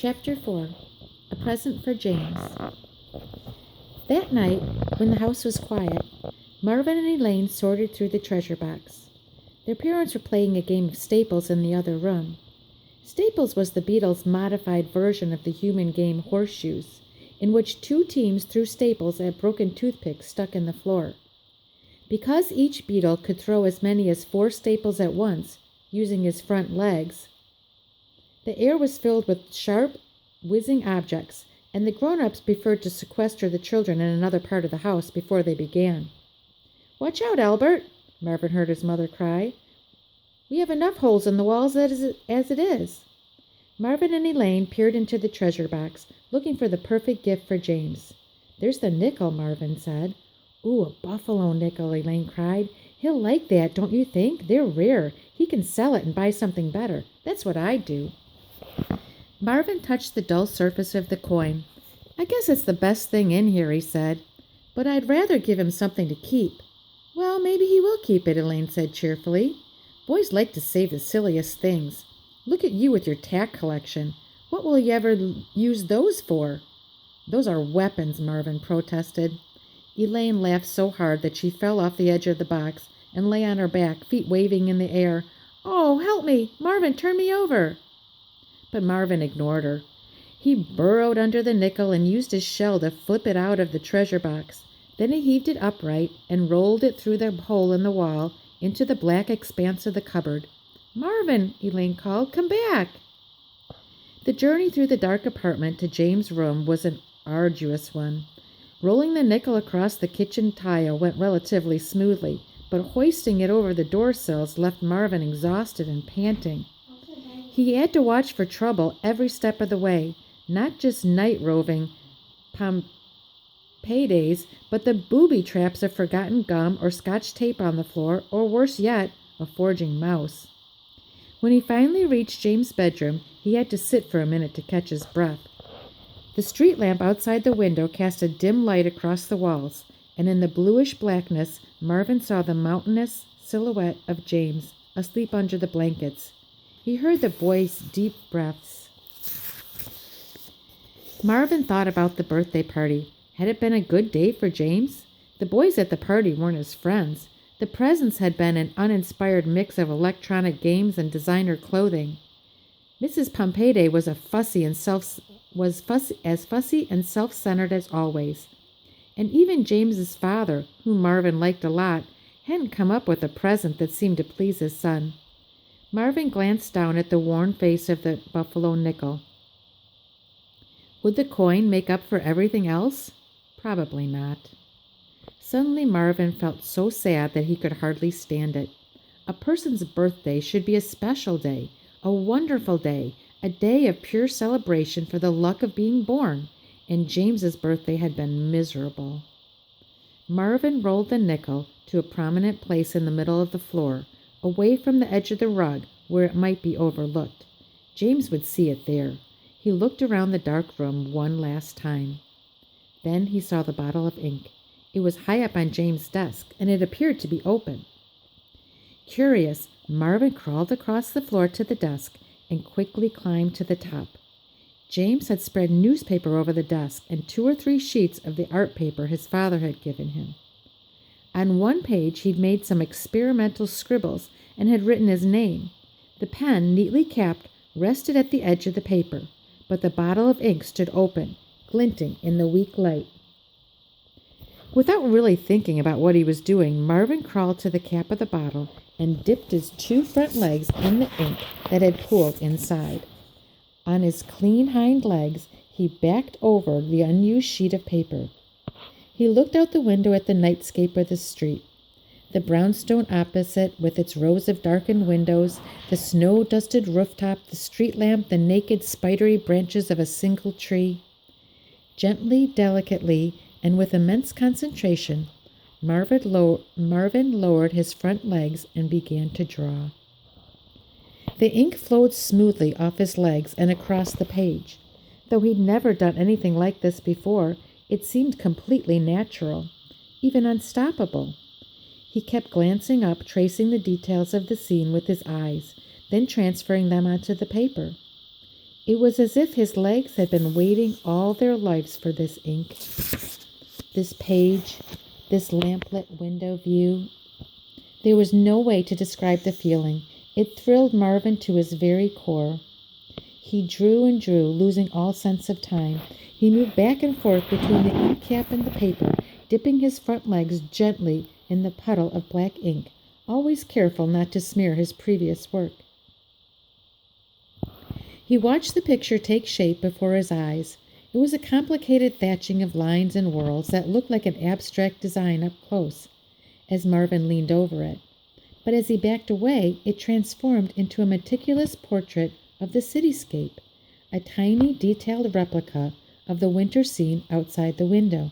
Chapter 4. A Present for James. That night, when the house was quiet, Marvin and Elaine sorted through the treasure box. Their parents were playing a game of Staples in the other room. Staples was the Beatles' modified version of the human game Horseshoes, in which two teams threw staples at broken toothpicks stuck in the floor. Because each beetle could throw as many as 4 staples at once, using his front legs, the air was filled with sharp, whizzing objects, and the grown-ups preferred to sequester the children in another part of the house before they began. "Watch out, Albert," Marvin heard his mother cry. "We have enough holes in the walls as it is." Marvin and Elaine peered into the treasure box, looking for the perfect gift for James. "There's the nickel," Marvin said. "Ooh, a buffalo nickel," Elaine cried. "He'll like that, don't you think? They're rare. He can sell it and buy something better. That's what I'd do." Marvin touched the dull surface of the coin. "I guess it's the best thing in here," he said. "But I'd rather give him something to keep." "Well, maybe he will keep it," Elaine said cheerfully. "Boys like to save the silliest things. Look at you with your tack collection. What will you ever use those for?" "Those are weapons," Marvin protested. Elaine laughed so hard that she fell off the edge of the box and lay on her back, feet waving in the air. "Oh, help me! Marvin, turn me over!" But Marvin ignored her. He burrowed under the nickel and used his shell to flip it out of the treasure box. Then he heaved it upright and rolled it through the hole in the wall into the black expanse of the cupboard. "Marvin," Elaine called, "come back." The journey through the dark apartment to James' room was an arduous one. Rolling the nickel across the kitchen tile went relatively smoothly, but hoisting it over the door sills left Marvin exhausted and panting. He had to watch for trouble every step of the way, not just night-roving paydays, but the booby traps of forgotten gum or scotch tape on the floor, or worse yet, a foraging mouse. When he finally reached James' bedroom, he had to sit for a minute to catch his breath. The street lamp outside the window cast a dim light across the walls, and in the bluish blackness, Marvin saw the mountainous silhouette of James, asleep under the blankets. He heard the boy's deep breaths. Marvin thought about the birthday party. Had it been a good day for James? The boys at the party weren't his friends. The presents had been an uninspired mix of electronic games and designer clothing. Mrs. Pompeyday was as fussy and self-centered as always. And even James's father, whom Marvin liked a lot, hadn't come up with a present that seemed to please his son. Marvin glanced down at the worn face of the buffalo nickel. Would the coin make up for everything else? Probably not. Suddenly Marvin felt so sad that he could hardly stand it. A person's birthday should be a special day, a wonderful day, a day of pure celebration for the luck of being born, and James's birthday had been miserable. Marvin rolled the nickel to a prominent place in the middle of the floor, away from the edge of the rug where it might be overlooked. James would see it there. He looked around the dark room one last time. Then he saw the bottle of ink. It was high up on James' desk, and it appeared to be open. Curious, Marvin crawled across the floor to the desk and quickly climbed to the top. James had spread newspaper over the desk and 2 or 3 sheets of the art paper his father had given him. On one page he'd made some experimental scribbles and had written his name. The pen, neatly capped, rested at the edge of the paper, but the bottle of ink stood open, glinting in the weak light. Without really thinking about what he was doing, Marvin crawled to the cap of the bottle and dipped his 2 front legs in the ink that had pooled inside. On his clean hind legs, he backed over the unused sheet of paper. He looked out the window at the nightscape of the street. The brownstone opposite, with its rows of darkened windows, the snow-dusted rooftop, the street lamp, the naked, spidery branches of a single tree. Gently, delicately, and with immense concentration, Marvin lowered his front legs and began to draw. The ink flowed smoothly off his legs and across the page. Though he'd never done anything like this before, it seemed completely natural, even unstoppable. He kept glancing up, tracing the details of the scene with his eyes, then transferring them onto the paper. It was as if his legs had been waiting all their lives for this ink, this page, this lamplit window view. There was no way to describe the feeling. It thrilled Marvin to his very core. He drew and drew, losing all sense of time. He moved back and forth between the ink cap and the paper, dipping his front legs gently in the puddle of black ink, always careful not to smear his previous work. He watched the picture take shape before his eyes. It was a complicated thatching of lines and whorls that looked like an abstract design up close, as Marvin leaned over it. But as he backed away, it transformed into a meticulous portrait of the cityscape, a tiny, detailed replica of the winter scene outside the window.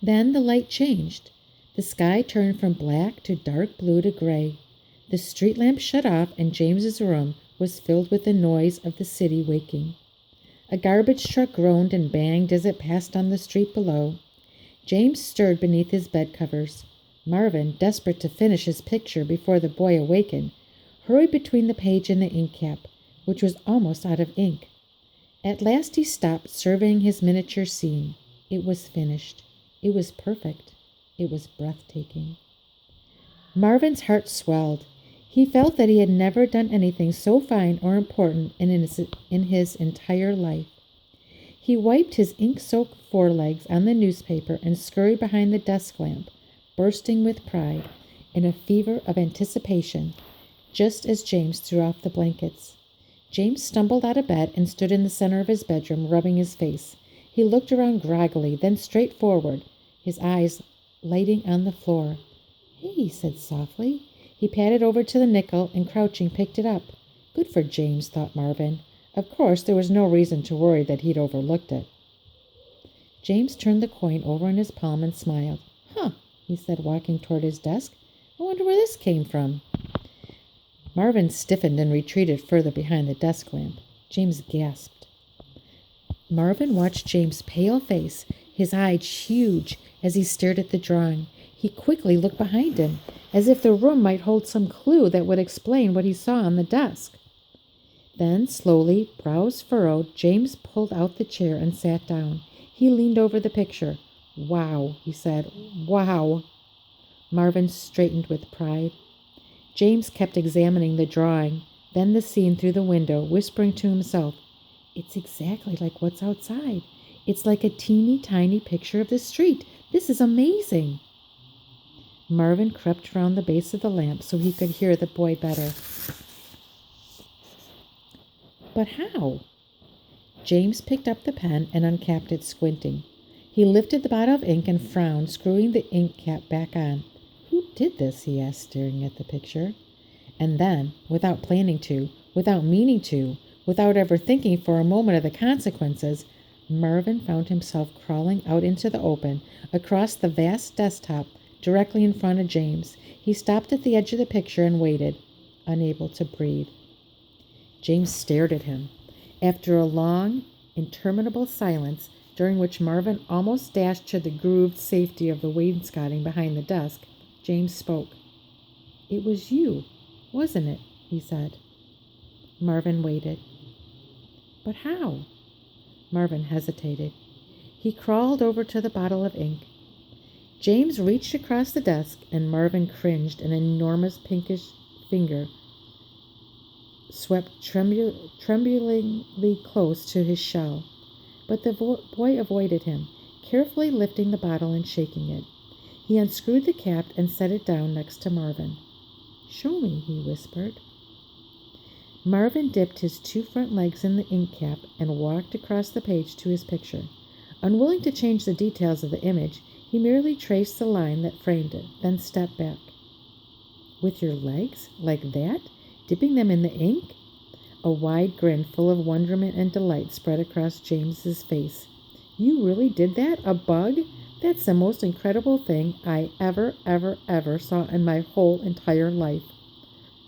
Then the light changed. The sky turned from black to dark blue to gray. The street lamp shut off, and James's room was filled with the noise of the city waking. A garbage truck groaned and banged as it passed on the street below. James stirred beneath his bed covers. Marvin, desperate to finish his picture before the boy awakened, hurried between the page and the ink cap, which was almost out of ink. At last he stopped surveying his miniature scene. It was finished. It was perfect. It was breathtaking. Marvin's heart swelled. He felt that he had never done anything so fine or important in his entire life. He wiped his ink-soaked forelegs on the newspaper and scurried behind the desk lamp, bursting with pride, in a fever of anticipation, just as James threw off the blankets. James stumbled out of bed and stood in the center of his bedroom, rubbing his face. He looked around groggily, then straight forward, his eyes lighting on the floor. "Hey," he said softly. He padded over to the nickel and, crouching, picked it up. Good for James, thought Marvin. Of course, there was no reason to worry that he'd overlooked it. James turned the coin over in his palm and smiled. "Huh," he said, walking toward his desk. "I wonder where this came from." Marvin stiffened and retreated further behind the desk lamp. James gasped. Marvin watched James' pale face, his eyes huge, as he stared at the drawing. He quickly looked behind him, as if the room might hold some clue that would explain what he saw on the desk. Then, slowly, brows furrowed, James pulled out the chair and sat down. He leaned over the picture. "Wow," he said. "Wow." Marvin straightened with pride. James kept examining the drawing, then the scene through the window, whispering to himself, "It's exactly like what's outside. It's like a teeny tiny picture of the street. This is amazing." Marvin crept around the base of the lamp so he could hear the boy better. "But how?" James picked up the pen and uncapped it, squinting. He lifted the bottle of ink and frowned, screwing the ink cap back on. "Who did this?" he asked, staring at the picture. And then, without planning to, without meaning to, without ever thinking for a moment of the consequences, Marvin found himself crawling out into the open, across the vast desktop, directly in front of James. He stopped at the edge of the picture and waited, unable to breathe. James stared at him. After a long, interminable silence, during which Marvin almost dashed to the grooved safety of the wainscoting behind the desk, James spoke. "It was you, wasn't it?" he said. Marvin waited. "But how?" Marvin hesitated. He crawled over to the bottle of ink. James reached across the desk, and Marvin cringed. An enormous pinkish finger swept tremblingly close to his shell. But the boy avoided him, carefully lifting the bottle and shaking it. He unscrewed the cap and set it down next to Marvin. "Show me," he whispered. Marvin dipped his two front legs in the ink cap and walked across the page to his picture. Unwilling to change the details of the image, he merely traced the line that framed it, then stepped back. "With your legs? Like that? Dipping them in the ink?" A wide grin full of wonderment and delight spread across James's face. "You really did that? A bug? That's the most incredible thing I ever saw in my whole entire life."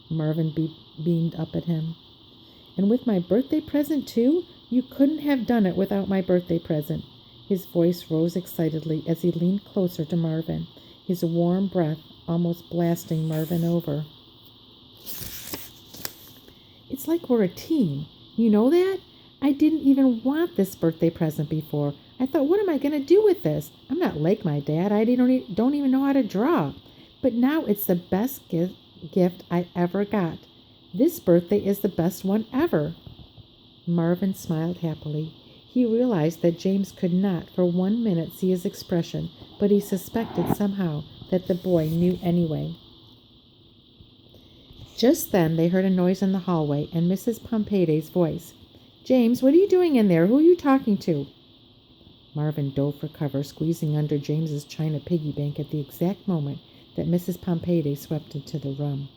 Marvin beamed up at him. "And with my birthday present, too? You couldn't have done it without my birthday present." His voice rose excitedly as he leaned closer to Marvin, his warm breath almost blasting Marvin over. It's like we're a team. You know that? I didn't even want this birthday present before. I thought, what am I going to do with this? I'm not like my dad. I don't even know how to draw. But now it's the best gift I ever got. This birthday is the best one ever. Marvin smiled happily. He realized that James could not for 1 minute see his expression, but he suspected somehow that the boy knew anyway. Just then they heard a noise in the hallway and Mrs. Pompeii's voice. James, what are you doing in there? Who are you talking to? Marvin dove for cover, squeezing under James's china piggy bank at the exact moment that Mrs. Pompei swept into the room.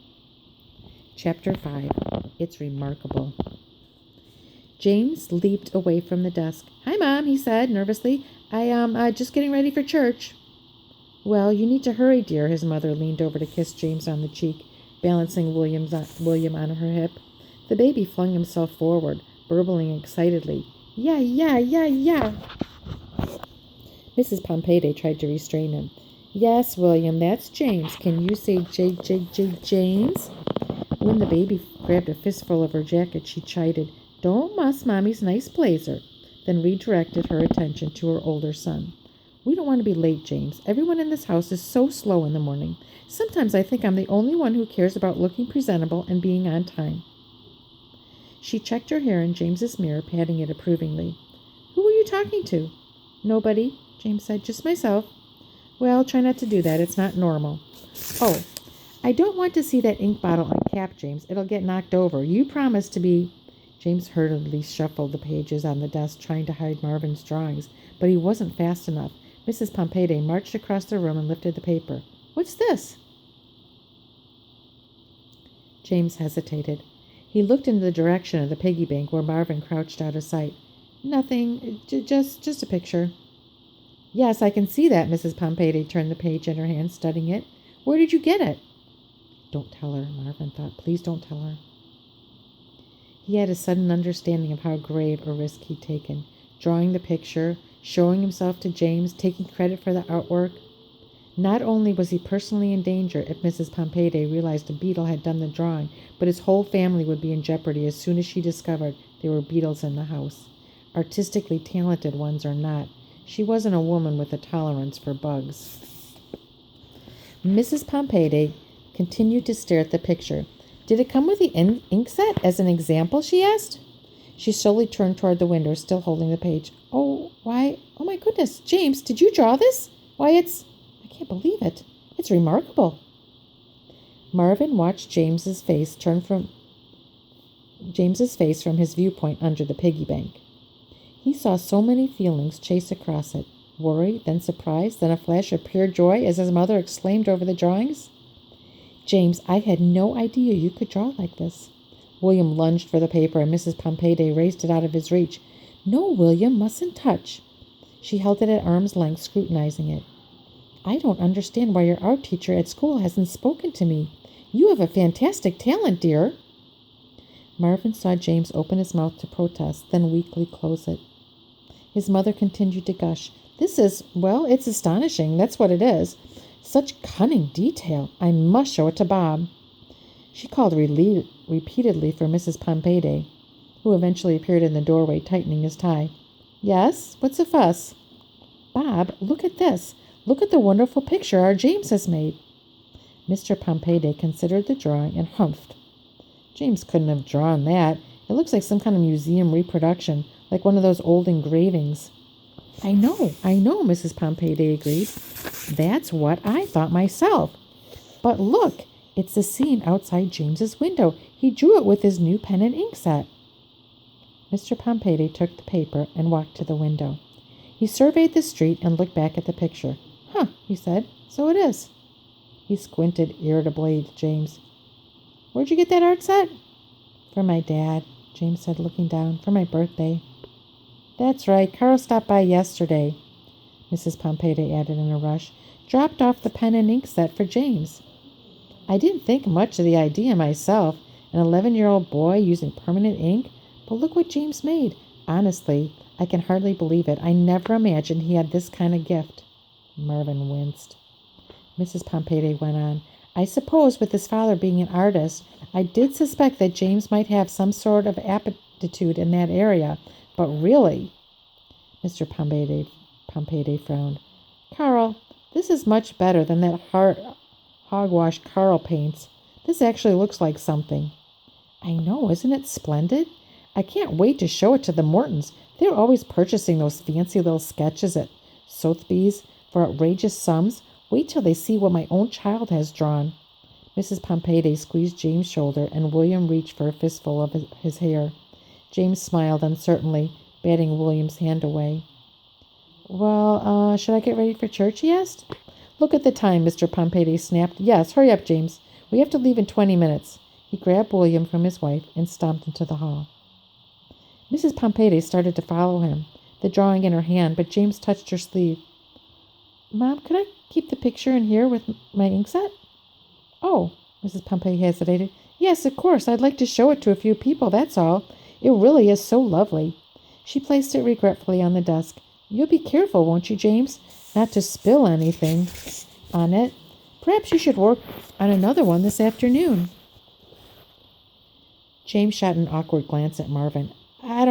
Chapter 5. It's Remarkable. James leaped away from the desk. Hi, Mom, he said nervously. I am just getting ready for church. Well, you need to hurry, dear. His mother leaned over to kiss James on the cheek, balancing William on her hip. The baby flung himself forward, burbling excitedly. Yeah, yeah, yeah, yeah. Mrs. Pompei tried to restrain him. Yes, William, that's James. Can you say James? When the baby grabbed a fistful of her jacket, she chided, Don't muss Mommy's nice blazer, then redirected her attention to her older son. We don't want to be late, James. Everyone in this house is so slow in the morning. Sometimes I think I'm the only one who cares about looking presentable and being on time. She checked her hair in James's mirror, patting it approvingly. Who are you talking to? Nobody, James said. Just myself. Well, try not to do that. It's not normal. Oh, I don't want to see that ink bottle uncapped, James. It'll get knocked over. You promised to be... James hurriedly shuffled the pages on the desk, trying to hide Marvin's drawings, but he wasn't fast enough. Mrs. Pompei marched across the room and lifted the paper. What's this? James hesitated. He looked in the direction of the piggy bank where Marvin crouched out of sight. Nothing, just a picture. Yes, I can see that. Mrs. Pompei turned the page in her hand, studying it. Where did you get it? Don't tell her, Marvin thought. Please don't tell her. He had a sudden understanding of how grave a risk he'd taken, drawing the picture, showing himself to James, taking credit for the artwork. Not only was he personally in danger if Mrs. Pompei realized a beetle had done the drawing, but his whole family would be in jeopardy as soon as she discovered there were beetles in the house. Artistically talented ones or not, she wasn't a woman with a tolerance for bugs. Mrs. Pompei continued to stare at the picture. Did it come with the ink set as an example, she asked. She slowly turned toward the window, still holding the page. Oh my goodness, James, did you draw this? Why, I can't believe it. It's remarkable. Marvin watched James's face from his viewpoint under the piggy bank. He saw so many feelings chase across it. Worry, then surprise, then a flash of pure joy as his mother exclaimed over the drawings. James, I had no idea you could draw like this. William lunged for the paper and Mrs. Pompei raised it out of his reach. No, William, mustn't touch. She held it at arm's length, scrutinizing it. I don't understand why your art teacher at school hasn't spoken to me. You have a fantastic talent, dear. Marvin saw James open his mouth to protest, then weakly close it. His mother continued to gush. It's astonishing. That's what it is. Such cunning detail. I must show it to Bob. She called repeatedly for Mrs. Pompei, who eventually appeared in the doorway, tightening his tie. Yes? What's the fuss? Bob, look at this. Look at the wonderful picture our James has made. Mr. Pompei considered the drawing and humphed. James couldn't have drawn that. It looks like some kind of museum reproduction, like one of those old engravings. I know, Mrs. Pompei agreed. That's what I thought myself. But look, it's the scene outside James's window. He drew it with his new pen and ink set. Mr. Pompei took the paper and walked to the window. He surveyed the street and looked back at the picture. Huh, he said, so it is. He squinted irritably at James. Where'd you get that art set? From my dad, James said, looking down. For my birthday. That's right, Carl stopped by yesterday, Mrs. Pompei added in a rush. Dropped off the pen and ink set for James. I didn't think much of the idea myself, an 11-year-old boy using permanent ink, but look what James made. Honestly, I can hardly believe it. I never imagined he had this kind of gift. Marvin winced. Mrs. Pompei went on. I suppose with his father being an artist, I did suspect that James might have some sort of aptitude in that area, but really, Mr. Pompey frowned. Carl, this is much better than that hogwash Carl paints. This actually looks like something. I know, isn't it splendid? I can't wait to show it to the Mortons. They're always purchasing those fancy little sketches at Sotheby's for outrageous sums. Wait till they see what my own child has drawn. Mrs. Pompey squeezed James' shoulder, and William reached for a fistful of his hair. James smiled uncertainly, batting William's hand away. Well, should I get ready for church? He asked. Look at the time, Mr. Pompey snapped. Yes, hurry up, James. We have to leave in 20 minutes. He grabbed William from his wife and stomped into the hall. Mrs. Pompey started to follow him, the drawing in her hand, but James touched her sleeve. Mom, could I keep the picture in here with my ink set? Oh, Mrs. Pompey hesitated. Yes, of course. I'd like to show it to a few people, that's all. It really is so lovely. She placed it regretfully on the desk. You'll be careful, won't you, James? Not to spill anything on it. Perhaps you should work on another one this afternoon. James shot an awkward glance at Marvin. I don't